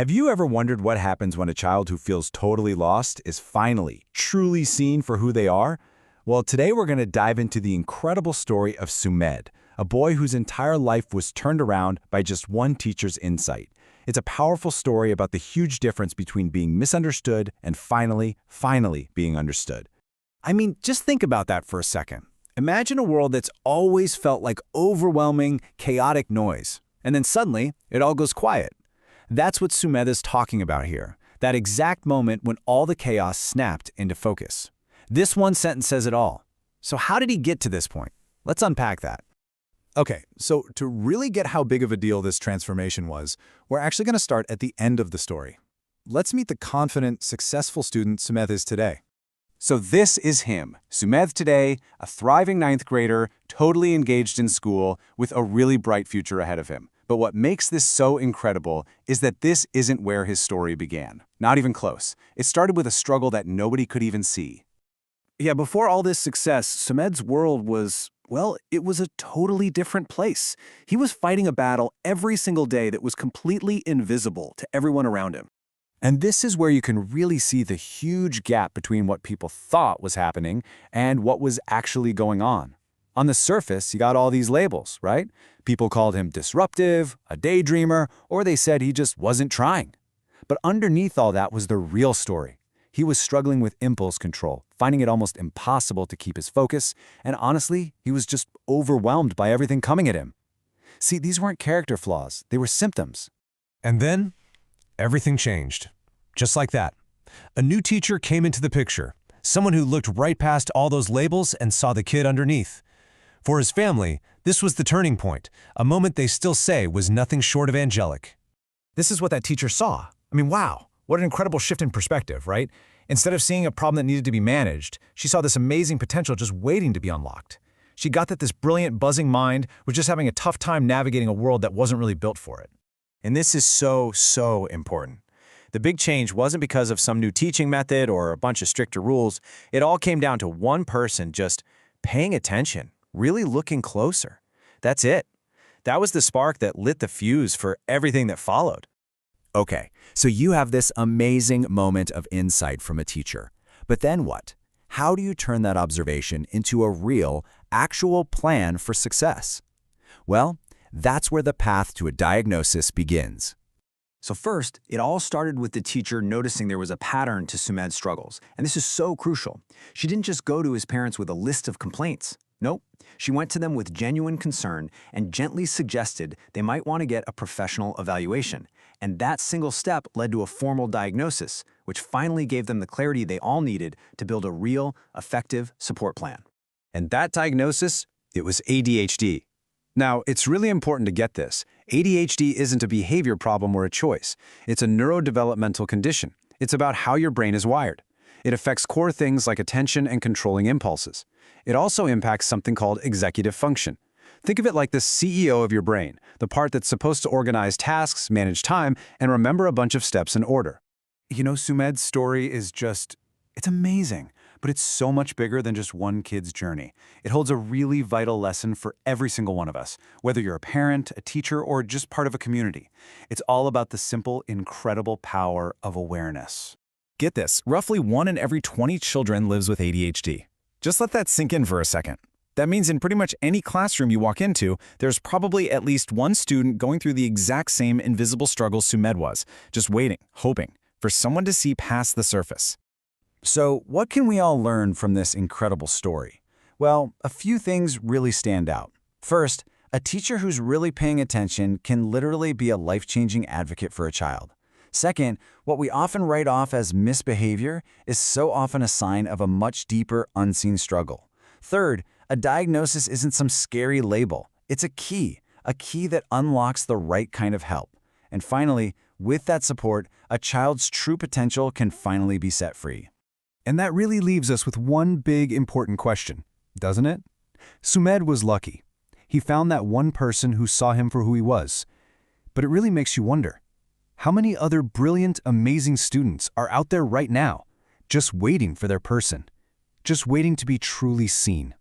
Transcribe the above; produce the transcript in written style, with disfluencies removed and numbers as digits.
Have you ever wondered what happens when a child who feels totally lost is finally, truly seen for who they are? Well, today we're going to dive into the incredible story of Sumed, a boy whose entire life was turned around by just one teacher's insight. It's a powerful story about the huge difference between being misunderstood and finally being understood. I mean, just think about that for a second. Imagine a world that's always felt like overwhelming, chaotic noise, and then suddenly it all goes quiet. That's what Sumed is talking about here, that exact moment when all the chaos snapped into focus. This one sentence says it all. So how did he get to this point? Let's unpack that. Okay, so to really get how big of a deal this transformation was, we're actually going to start at the end of the story. Let's meet the confident, successful student Sumed is today. So this is him, Sumed today, a thriving ninth grader, totally engaged in school, with a really bright future ahead of him. But what makes this so incredible is that this isn't where his story began. Not even close. It started with a struggle that nobody could even see. Yeah, before all this success, Sumed's world was, well, it was a totally different place. He was fighting a battle every single day that was completely invisible to everyone around him. And this is where you can really see the huge gap between what people thought was happening and what was actually going on. On the surface, you got all these labels, right? People called him disruptive, a daydreamer, or they said he just wasn't trying. But underneath all that was the real story. He was struggling with impulse control, finding it almost impossible to keep his focus, and honestly, he was just overwhelmed by everything coming at him. See, these weren't character flaws, they were symptoms. And then, everything changed. Just like that. A new teacher came into the picture, someone who looked right past all those labels and saw the kid underneath. For his family, this was the turning point, a moment they still say was nothing short of angelic. This is what that teacher saw. I mean, wow, what an incredible shift in perspective, right? Instead of seeing a problem that needed to be managed, she saw this amazing potential just waiting to be unlocked. She got that this brilliant, buzzing mind was just having a tough time navigating a world that wasn't really built for it. And this is so important. The big change wasn't because of some new teaching method or a bunch of stricter rules. It all came down to one person just paying attention, really looking closer. That's it. That was the spark that lit the fuse for everything that followed. Okay, so you have this amazing moment of insight from a teacher. But then what? How do you turn that observation into a real, actual plan for success? Well, that's where the path to a diagnosis begins. So first, it all started with the teacher noticing there was a pattern to Sumed's struggles. And this is so crucial. She didn't just go to his parents with a list of complaints. Nope. She went to them with genuine concern and gently suggested they might want to get a professional evaluation. And that single step led to a formal diagnosis, which finally gave them the clarity they all needed to build a real, effective support plan. And that diagnosis, it was ADHD. Now, it's really important to get this. ADHD isn't a behavior problem or a choice. It's a neurodevelopmental condition. It's about how your brain is wired. It affects core things like attention and controlling impulses. It also impacts something called executive function. Think of it like the CEO of your brain, the part that's supposed to organize tasks, manage time, and remember a bunch of steps in order. You know, Sumed's story is it's amazing, but it's so much bigger than just one kid's journey. It holds a really vital lesson for every single one of us, whether you're a parent, a teacher, or just part of a community. It's all about the simple, incredible power of awareness. Get this, roughly 1 in every 20 children lives with ADHD. Just let that sink in for a second. That means in pretty much any classroom you walk into, there's probably at least one student going through the exact same invisible struggles Sumed was, just waiting, hoping, for someone to see past the surface. So what can we all learn from this incredible story? Well, a few things really stand out. First, a teacher who's really paying attention can literally be a life-changing advocate for a child. Second, what we often write off as misbehavior is so often a sign of a much deeper, unseen struggle. Third, a diagnosis isn't some scary label. It's a key that unlocks the right kind of help. And finally, with that support, a child's true potential can finally be set free. And that really leaves us with one big important question, doesn't it? Sumed was lucky. He found that one person who saw him for who he was. But it really makes you wonder, how many other brilliant, amazing students are out there right now, just waiting for their person, just waiting to be truly seen?